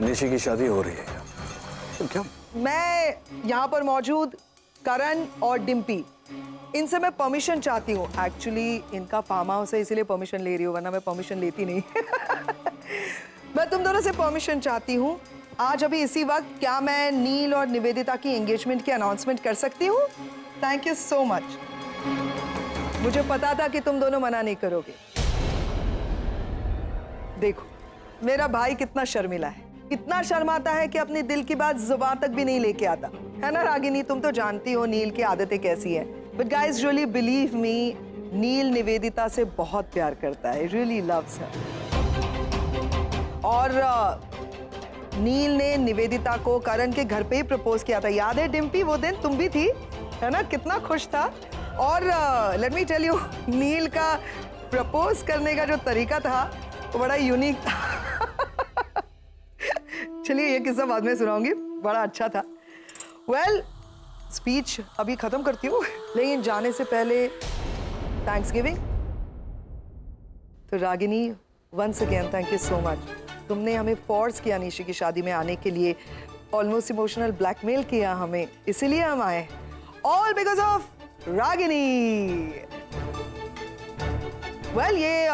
निशी की शादी हो रही है तो क्या? मैं यहाँ पर मौजूद करण और डिम्पी, इनसे मैं परमिशन चाहती हूँ। एक्चुअली इनका फार्म हाउस है इसीलिए परमिशन ले रही हूँ, वरना मैं परमिशन लेती नहीं। मैं तुम दोनों से परमिशन चाहती हूँ। आज अभी इसी वक्त क्या मैं नील और निवेदिता की एंगेजमेंट की अनाउंसमेंट कर सकती हूँ? Thank you so much. मुझे पता था कि तुम दोनों मना नहीं करोगे। देखो मेरा भाई कितना शर्मिला है, इतना शर्माता है कि अपने दिल की बात जुबान तक भी नहीं लेके आता है ना। रागिनी तुम तो जानती हो नील की आदतें कैसी है। But guys really believe me, Neel Nivedita से बहुत प्यार करता है, रियली लव्स हर। और नील ने निवेदिता को करण के घर पे ही प्रपोज किया था, याद है डिम्पी? वो दिन तुम भी थी है ना, कितना खुश था। और लेट मी टेल यू, नील का प्रपोज करने का जो तरीका था वो बड़ा यूनिक था। चलिए ये किस्सा बाद में सुनाऊंगी, बड़ा अच्छा था। वेल, स्पीच अभी खत्म करती हूँ, लेकिन जाने से पहले थैंक्सगिविंग। तो Ragini, once again thank you so much. तुमने हमें फोर्स किया निशी की शादी में आने के लिए, ऑलमोस्ट इमोशनल ब्लैकमेल किया हमें, इसीलिए हम आए, all because of Ragini. Well, ये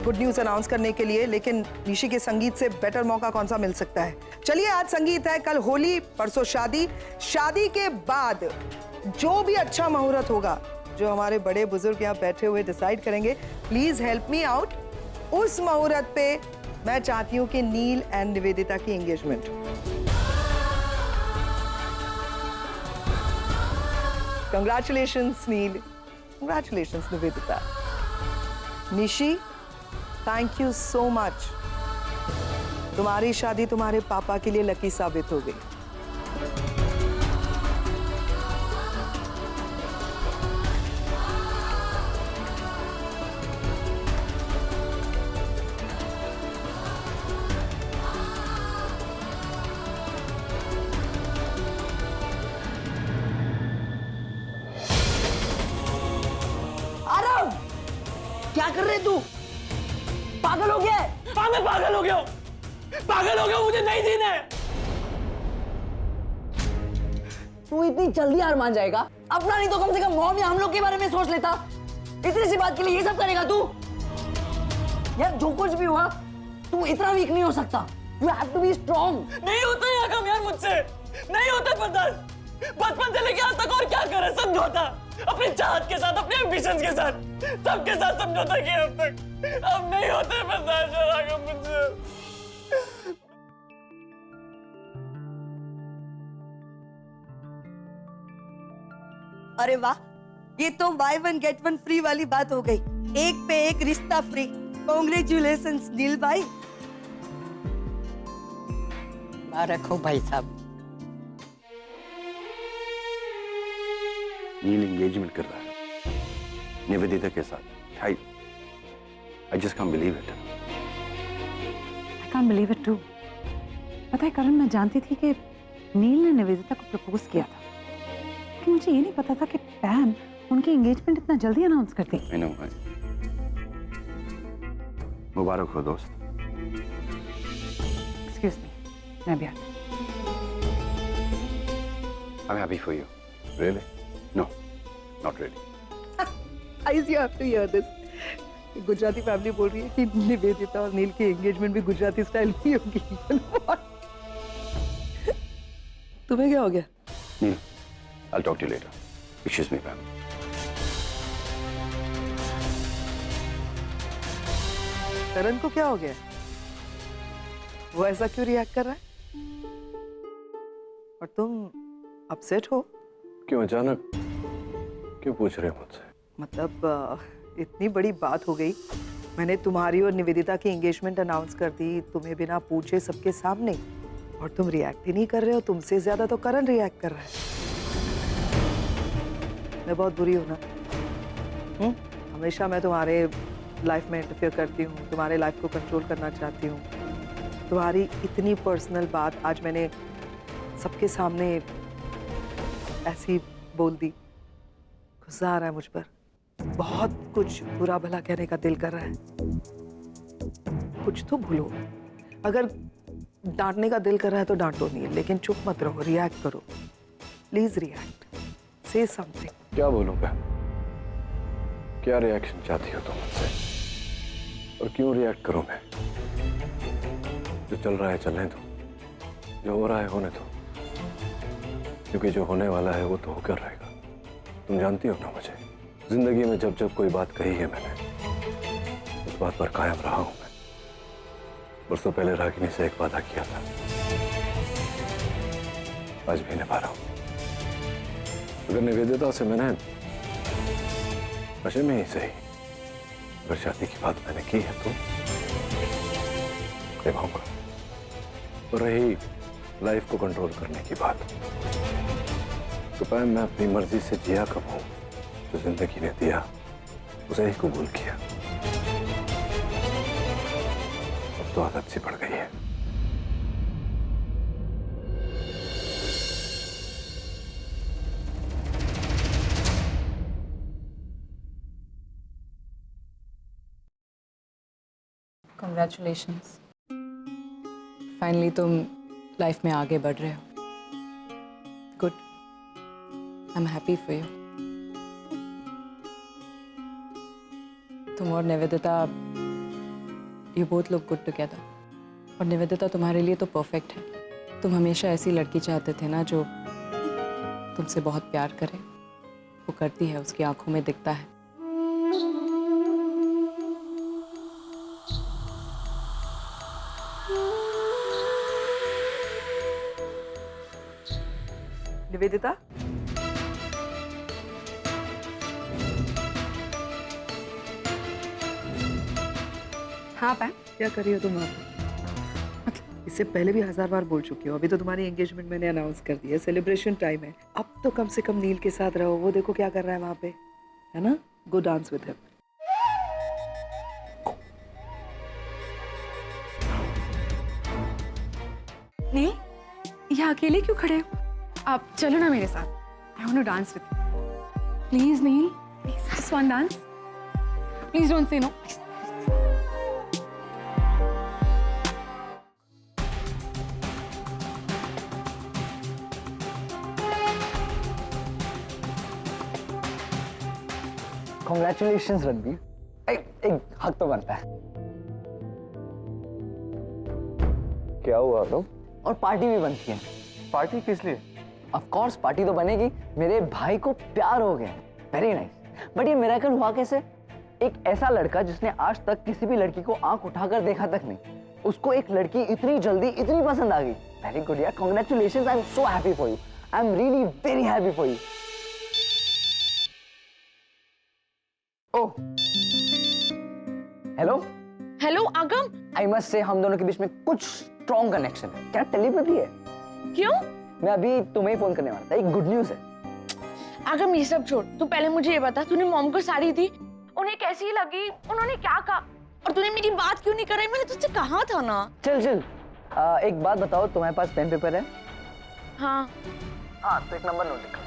गुड न्यूज अनाउंस करने के लिए, लेकिन निशी के संगीत से बेटर मौका कौन सा मिल सकता है। चलिए, आज संगीत है, कल होली, परसों शादी। शादी के बाद जो भी अच्छा मुहूर्त होगा, जो हमारे बड़े बुजुर्ग यहाँ बैठे हुए डिसाइड करेंगे, प्लीज हेल्प मी आउट। उस मुहूर्त पे मैं चाहती हूँ कि नील एंड निवेदिता की engagement. Congratulations Neel, congratulations Nivedita. Nishi, thank you so much. तुम्हारी शादी तुम्हारे पापा के लिए लकी साबित हो गई। क्या कर रहे तू? पागल हो गया है? हाँ, मैं पागल हो गया हूँ, पागल हो गया हूँ, मुझे नहीं जीना है। तू इतनी जल्दी हार मान जाएगा? अपना नहीं तो कम से कम मॉम या हम लोग के बारे में सोच लेता। इतनी सी बात के लिए ये सब करेगा तू? यार जो कुछ भी हुआ, तू इतना वीक नहीं हो सकता। You have to be strong. नहीं होता है काम यार मुझसे, नहीं होता बर्दाश्त। बचपन से लेके आज तक और क्या करे, समझौता अपनी चाहत के साथ, अपने एम्बिशंस के साथ, सबके साथ समझौता किया अब तक। अब नहीं होता है बर्दाश्त राघव मुझसे। अरे वाह, ये तो by one get one free वाली बात हो गई। एक पे एक रिश्ता फ्री। कांग्रेचुलेशंस नील भाई। मुबारक हो भाई साहब। नील एंगेजमेंट कर रहा है निवेदिता के साथ। I just can't believe it. I can't believe it too. पता है करण, मैं जानती थी कि नील ने निवेदिता को प्रपोज किया था, कि मुझे ये नहीं पता था कि पैम उनकी एंगेजमेंट इतना जल्दी अनाउंस कर देगी। I know, मुबारक हो दोस्त। Excuse me, मैं भी आती। I'm happy for you. Really? No, not really. Guys, you have to hear this. Gujarati family बोल रही है कि निवेदिता और नील की एंगेजमेंट भी गुजराती स्टाइल में होगी। तुम्हें क्या हो गया? Neil, I'll talk to you later. Excuse me, Pam. करण को क्या हो गया? वो ऐसा क्यों रिएक्ट कर रहा है? और तुम अपसेट हो? क्यों अचानक क्यों पूछ रहे हो मुझसे? मतलब इतनी बड़ी बात हो गई, मैंने तुम्हारी और निवेदिता की एंगेजमेंट अनाउंस कर दी तुम्हें बिना पूछे सबके सामने, और तुम रिएक्ट ही नहीं कर रहे हो। तुमसे ज्यादा तो करण रिएक्ट कर रहा है। मैं बहुत बुरी हूं ना? हमेशा मैं तुम्हारे लाइफ में इंटरफेयर करती हूँ, तुम्हारे लाइफ को कंट्रोल करना चाहती हूँ। तुम्हारी इतनी पर्सनल बात आज मैंने सबके सामने ऐसी बोल दी। गुस्सा आ रहा है मुझ पर, बहुत कुछ बुरा भला कहने का दिल कर रहा है। कुछ तो भूलो। अगर डांटने का दिल कर रहा है तो डांटो नहीं, लेकिन चुप मत रहो, रिएक्ट करो। प्लीज रिएक्ट, से समथिंग। क्या बोलूं मैं? क्या रिएक्शन चाहती हो तुम मुझसे? और क्यों रिएक्ट करूं मैं? जो चल रहा है चलने दो, जो हो रहा है होने दो, क्योंकि जो होने वाला है वो तो होकर रहेगा। तुम जानती हो ना मुझे, जिंदगी में जब जब कोई बात कही है मैंने, उस बात पर कायम रहा हूं मैं। बरसों पहले रागिनी से एक वादा किया था, आज भी निभा रहा हूं। अगर निवेदिता से मैंने नशे में ही सही, अगर शादी की बात मैंने की है तो निभाऊंगा। और रही लाइफ को कंट्रोल करने की बात, तो पैम मैं अपनी मर्जी से जिया कब हूं, जो जिंदगी ने दिया उसे ही कबूल किया। अब तो आदत सी पड़ गई है। Congratulations. फाइनली तुम लाइफ में आगे बढ़ रहे हो। Good, I am happy for you. तुम और Nivedita, you both look good together. और निवेदिता तुम्हारे लिए तो परफेक्ट है। तुम हमेशा ऐसी लड़की चाहते थे ना जो तुमसे बहुत प्यार करे। वो करती है, उसकी आंखों में दिखता है। निवेदिता, हाँ पैम। क्या कर रही हो तुम वहाँ पे? इससे पहले भी 1000 बार बोल चुकी हो। अभी तो तुम्हारी एंगेजमेंट मैंने अनाउंस कर दी है, सेलिब्रेशन टाइम है। अब तो कम से कम नील के साथ रहो। वो देखो क्या कर रहा है वहाँ पे, है ना? गो डांस विद हिम। नील, यहाँ अकेले क्यों खड़े हो? आप चलो ना मेरे साथ। I want to dance with you. Please Neel, just one dance. Please don't say no. Congratulations Ranbir. एक हक तो बनता है। क्या हुआ तुम? और पार्टी भी बनती है। पार्टी किस लिए? ऑफ कोर्स पार्टी तो बनेगी। मेरे भाई को प्यार हो गया। Very nice. बट ये मिरेकल हुआ कैसे? एक ऐसा लड़का जिसने आज तक किसी भी लड़की को आंख उठाकर देखा तक नहीं, उसको एक लड़की इतनी जल्दी इतनी पसंद आ गई। वेरी गुड यार, congratulations. I am so happy for you. I am really very happy for you. Oh, hello hello आगम, आई मस्ट से हम दोनों के बीच में कुछ स्ट्रॉन्ग कनेक्शन है। क्या टेलीपैथी है? क्यों? मैं अभी तुम्हें फोन करने वाला था। एक गुड न्यूज है। आगम ये सब छोड़, तू पहले मुझे ये बता, तूने मॉम को साड़ी दी, उन्हें कैसी लगी, उन्होंने क्या कहा, और तूने मेरी बात क्यों नहीं कराई? मैंने तुझसे कहा था ना। चल एक बात बताओ, तुम्हारे पास पेन पेपर है? हाँ हाँ, तो एक नंबर नोट लिखो।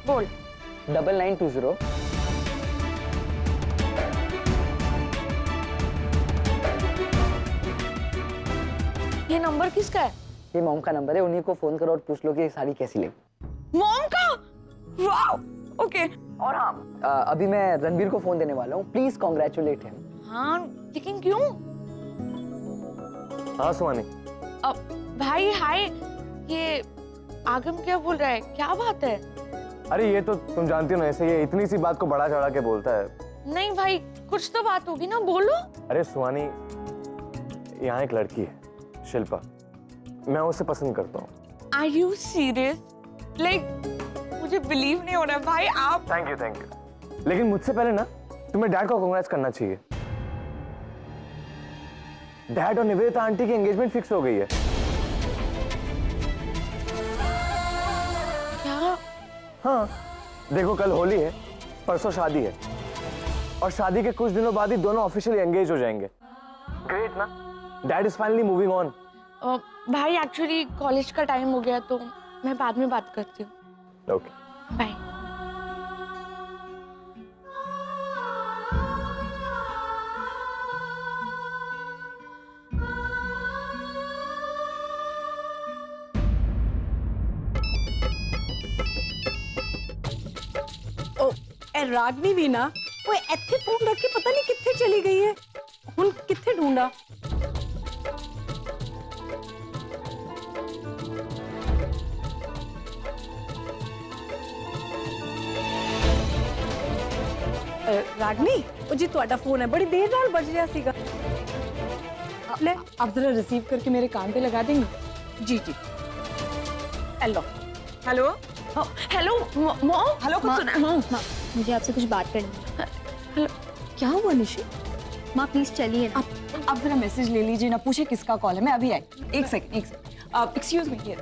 बोल। 9920। ये नंबर किसका है? ये मॉम का नंबर है। उन्हीं को फोन करो और पूछ लो कि ये साड़ी कैसी लगी। मॉम का? Wow, okay. और हाँ, अभी मैं रणबीर को फोन देने वाला हूँ। Please congratulate him. हाँ, लेकिन क्यों? हाँ सुहानी। भाई हाय, ये आगम क्या बोल रहा है? क्या बात है? अरे ये तो तुम जानती हो ना, ऐसे ये इतनी सी बात को बड़ा चढ़ा के बोलता है। नहीं भाई, कुछ तो बात होगी ना, बोलो। अरे सुहानी, यहाँ एक लड़की है, शिल्पा। मैं उसे पसंद करता हूँ। Are you serious? लाइक मुझे बिलीव नहीं हो रहा भाई। आप थैंक यू। लेकिन मुझसे पहले ना तुम्हें डैड को कांग्रेस करना चाहिए। डैड और निवेदिता आंटी की एंगेजमेंट फिक्स हो गई है। क्या? हाँ, देखो कल होली है, परसों शादी है, और शादी के कुछ दिनों बाद ही दोनों ऑफिशियली एंगेज हो जाएंगे। ग्रेट ना? Dad is finally moving on. भाई एक्चुअली कॉलेज का टाइम हो गया, तो मैं बाद में बात करती हूँ। Okay, bye. रागनी भी ना वो ਇੱਥੇ फोन रख के पता नहीं कितने चली गई है हुन कितने ढूंढा रागनी ਉਹ ਜੀ ਤੁਹਾਡਾ ਫੋਨ ਹੈ ਬੜੀ ਦੇਰ ਨਾਲ ਵੱਜ ਰਿਹਾ ਸੀਗਾ ले आप जरा रिसीव करके मेरे कान पे लगा देंगे। जी जी hello hello hello mom. Hello कुछ सुना मुझे आपसे कुछ बात करनी है। हेलो क्या हुआ निशी? माँ प्लीज चलिए ना। आप जरा मैसेज ले लीजिए ना, पूछे किसका कॉल है। मैं अभी आई, एक second excuse me here.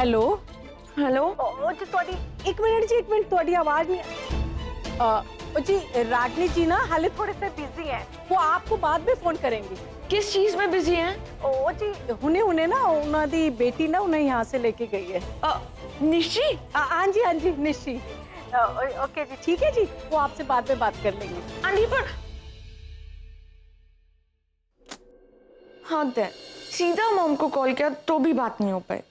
Hello hello ओ जी ਤੁਹਾਡੀ 1 ਮਿੰਟ ਤੁਹਾਡੀ ਆਵਾਜ਼ नहीं ओ जी रागनी जी ना हाले थोड़े से बिजी हैं वो आपको बाद में फोन करेंगी। किस चीज में बिजी हैं? ओ जी हुने ना उन्हों दी बेटी ना उन्हें यहाँ से लेके गई है। निशी? हाँ जी निशी। ओके जी ठीक है जी, वो आपसे बाद में बात कर लेंगे। आंटी पर हाँ दे सीधा मॉम को कॉल किया तो भी बात नहीं हो पाई।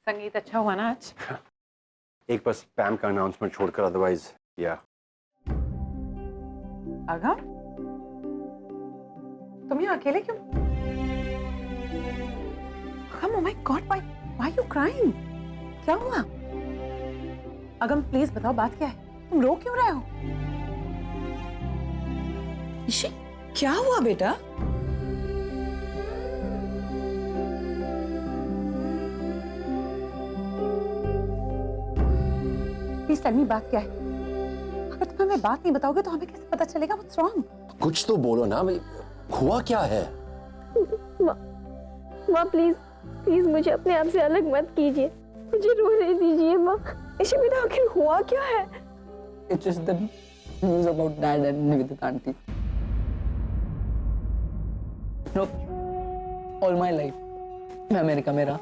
संगीत अच्छा हुआ ना आज? एक बस स्पैम का अनाउंसमेंट छोड़कर अदरवाइज या अगम तुम यहाँ अकेले क्यों? अगम, oh my God, why are you crying? क्या हुआ? अगम प्लीज बताओ बात क्या है, तुम रो क्यों रहे हो? निशी क्या हुआ बेटा? प्लीज टेल मी बात क्या है। अगर तुम हमें बात नहीं बताओगे तो हमें कैसे पता चलेगा व्हाट्स रॉन्ग? कुछ तो बोलो ना, हुआ क्या है? माँ प्लीज मुझे अपने आप से अलग मत कीजिए, मुझे रोने दीजिए माँ। निशी बेटा आखिर हुआ क्या है? It's just the news about dad and Nivedita auntie. No, all my life मैं अमेरिका में रहा,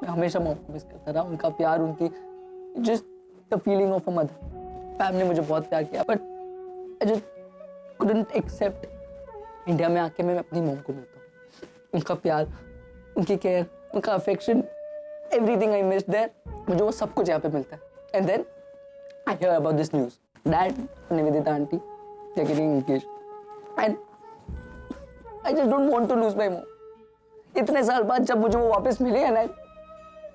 मैं हमेशा मॉम को मिस करता रहा, उनका प्यार, उनकी just the feeling of a mother. पैम ने मुझे बहुत प्यार किया, but I just couldn't accept India में आके मैं अपनी मॉम को मिलता हूँ, उनका प्यार, उनकी केयर, उनका affection, everything I missed there, मुझे वो सब कुछ यहाँ पे मिलता है। And then I hear about this news. Dad and Nivedita auntie, they're getting engaged. And I just don't want to lose my mom. इतने साल बाद जब मुझे वो वापस मिली है ना,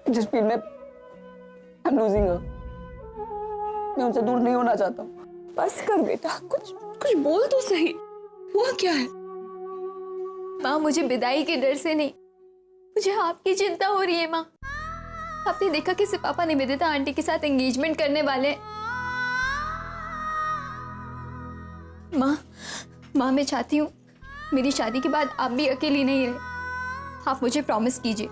जिस फील में I'm losing her, मैं उनसे दूर नहीं होना चाहता हूँ। बस कर बेटा, कुछ बोल तो सही, हुआ क्या है? माँ मुझे विदाई के डर से नहीं, मुझे आपकी चिंता हो रही है माँ। आपने देखा कि पापा निवेदिता आंटी के साथ एंगेजमेंट करने वाले हैं। माँ मैं चाहती हूँ मेरी शादी के बाद आप भी अकेली नहीं रहे। आप मुझे प्रॉमिस कीजिए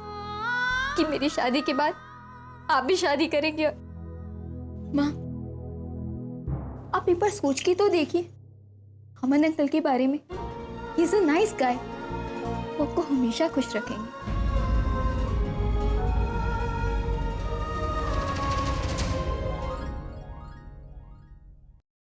कि मेरी शादी के बाद आप भी शादी करेंगे। माँ आप एक बार सोच के तो देखिए अमन अंकल के बारे में। He is a nice guy, वो आपको हमेशा खुश रखेंगे।